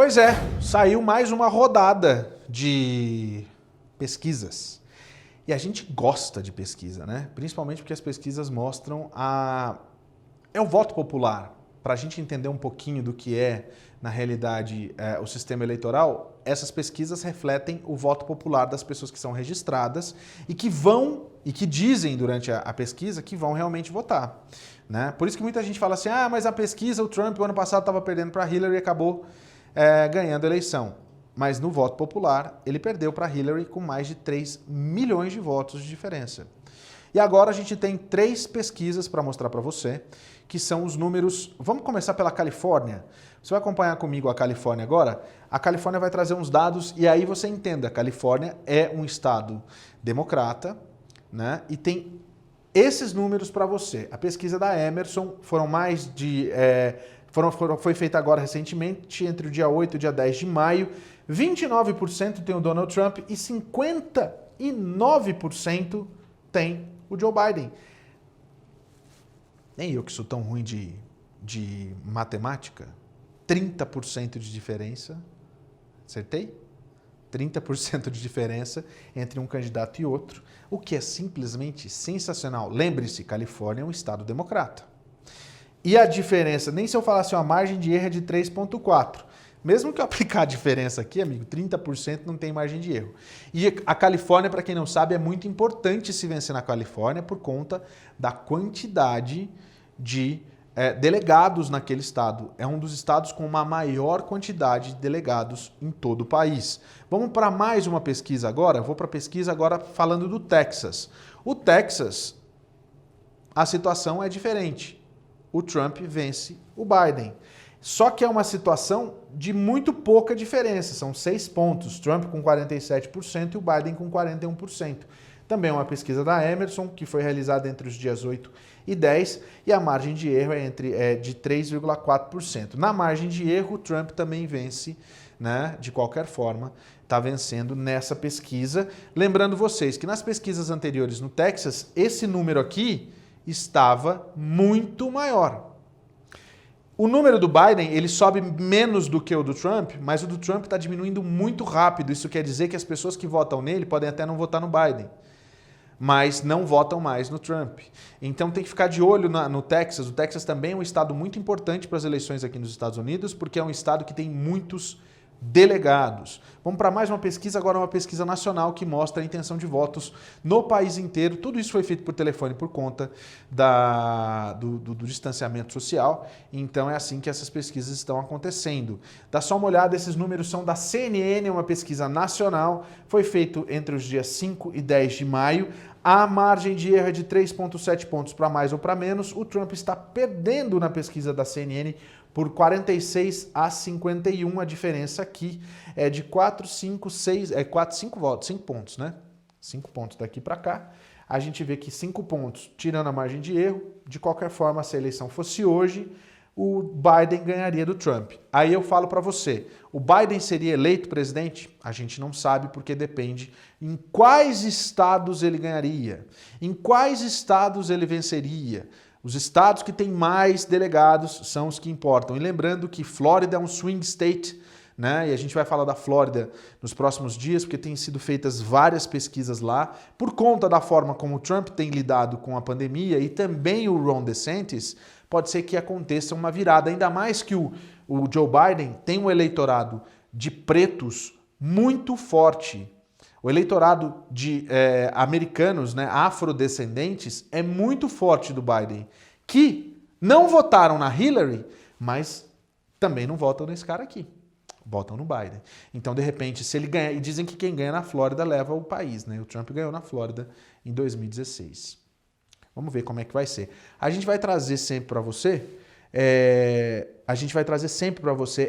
Pois é, saiu mais uma rodada de pesquisas. E a gente gosta de pesquisa, né? Principalmente porque as pesquisas mostram o voto popular. Para a gente entender um pouquinho do que é, na realidade, o sistema eleitoral, essas pesquisas refletem o voto popular das pessoas que são registradas e que dizem durante a pesquisa que vão realmente votar, né? Por isso que muita gente fala assim, mas a pesquisa, o Trump, o ano passado estava perdendo para Hillary e acabou ganhando a eleição. Mas no voto popular, ele perdeu para Hillary com mais de 3 milhões de votos de diferença. E agora a gente tem 3 pesquisas para mostrar para você, que são os números... Vamos começar pela Califórnia. Você vai acompanhar comigo a Califórnia agora? A Califórnia vai trazer uns dados e aí você entenda, a Califórnia é um estado democrata, né? E tem esses números para você. A pesquisa da Emerson foram mais de... foi feita agora recentemente, entre o dia 8 e o dia 10 de maio. 29% tem o Donald Trump e 59% tem o Joe Biden. Nem eu que sou tão ruim de matemática. 30% de diferença. Acertei? 30% de diferença entre um candidato e outro, o que é simplesmente sensacional. Lembre-se, Califórnia é um estado democrata. E a diferença, nem se eu falasse a margem de erro é de 3,4. Mesmo que eu aplicar a diferença aqui, amigo, 30% não tem margem de erro. E a Califórnia, para quem não sabe, é muito importante se vencer na Califórnia por conta da quantidade de delegados naquele estado. É um dos estados com uma maior quantidade de delegados em todo o país. Vamos para mais uma pesquisa agora? Vou para a pesquisa agora falando do Texas. O Texas, a situação é diferente. O Trump vence o Biden. Só que é uma situação de muito pouca diferença, são 6 pontos, Trump com 47% e o Biden com 41%. Também é uma pesquisa da Emerson, que foi realizada entre os dias 8 e 10, e a margem de erro é de 3,4%. Na margem de erro, o Trump também vence, né? De qualquer forma, está vencendo nessa pesquisa. Lembrando vocês que nas pesquisas anteriores no Texas, esse número aqui estava muito maior. O número do Biden, ele sobe menos do que o do Trump, mas o do Trump está diminuindo muito rápido. Isso quer dizer que as pessoas que votam nele podem até não votar no Biden, mas não votam mais no Trump. Então tem que ficar de olho no Texas. O Texas também é um estado muito importante para as eleições aqui nos Estados Unidos, porque é um estado que tem muitos delegados. Vamos para mais uma pesquisa, agora uma pesquisa nacional que mostra a intenção de votos no país inteiro. Tudo isso foi feito por telefone por conta do distanciamento social. Então é assim que essas pesquisas estão acontecendo. Dá só uma olhada, esses números são da CNN, uma pesquisa nacional. Foi feito entre os dias 5 e 10 de maio. A margem de erro é de 3,7 pontos para mais ou para menos. O Trump está perdendo na pesquisa da CNN por 46 a 51, a diferença aqui é de 4, 5 votos, 5 pontos, né? 5 pontos daqui para cá. A gente vê que 5 pontos, tirando a margem de erro, de qualquer forma, se a eleição fosse hoje, o Biden ganharia do Trump. Aí eu falo para você, o Biden seria eleito presidente? A gente não sabe porque depende em quais estados ele ganharia, em quais estados ele venceria. Os estados que têm mais delegados são os que importam. E lembrando que Flórida é um swing state, né? E a gente vai falar da Flórida nos próximos dias, porque têm sido feitas várias pesquisas lá, por conta da forma como o Trump tem lidado com a pandemia e também o Ron DeSantis, pode ser que aconteça uma virada, ainda mais que o Joe Biden tem um eleitorado de pretos muito forte. O eleitorado de americanos, né, afrodescendentes, é muito forte do Biden, que não votaram na Hillary, mas também não votam nesse cara aqui. Votam no Biden. Então, de repente, se ele ganhar... E dizem que quem ganha na Flórida leva o país, né? O Trump ganhou na Flórida em 2016. Vamos ver como é que vai ser. A gente vai trazer sempre para você...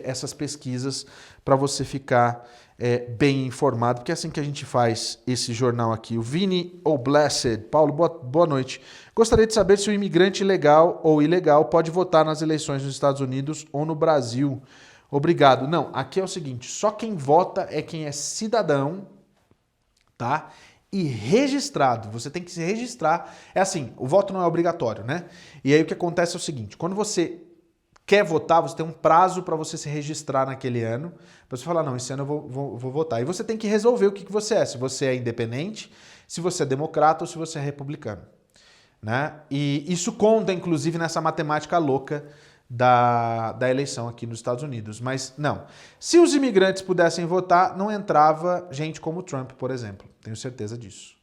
essas pesquisas para você ficar bem informado, porque é assim que a gente faz esse jornal aqui. O Vini Blessed, Paulo, boa noite. Gostaria de saber se o imigrante legal ou ilegal pode votar nas eleições nos Estados Unidos ou no Brasil. Obrigado. Não, aqui é o seguinte, só quem vota é quem é cidadão, tá? E registrado, você tem que se registrar. É assim, o voto não é obrigatório, né? E aí o que acontece é o seguinte, quando você quer votar, você tem um prazo para você se registrar naquele ano, para você falar, não, esse ano eu vou votar. E você tem que resolver o que você é, se você é independente, se você é democrata ou se você é republicano. Né? E isso conta, inclusive, nessa matemática louca da eleição aqui nos Estados Unidos. Mas não, se os imigrantes pudessem votar, não entrava gente como Trump, por exemplo. Tenho certeza disso.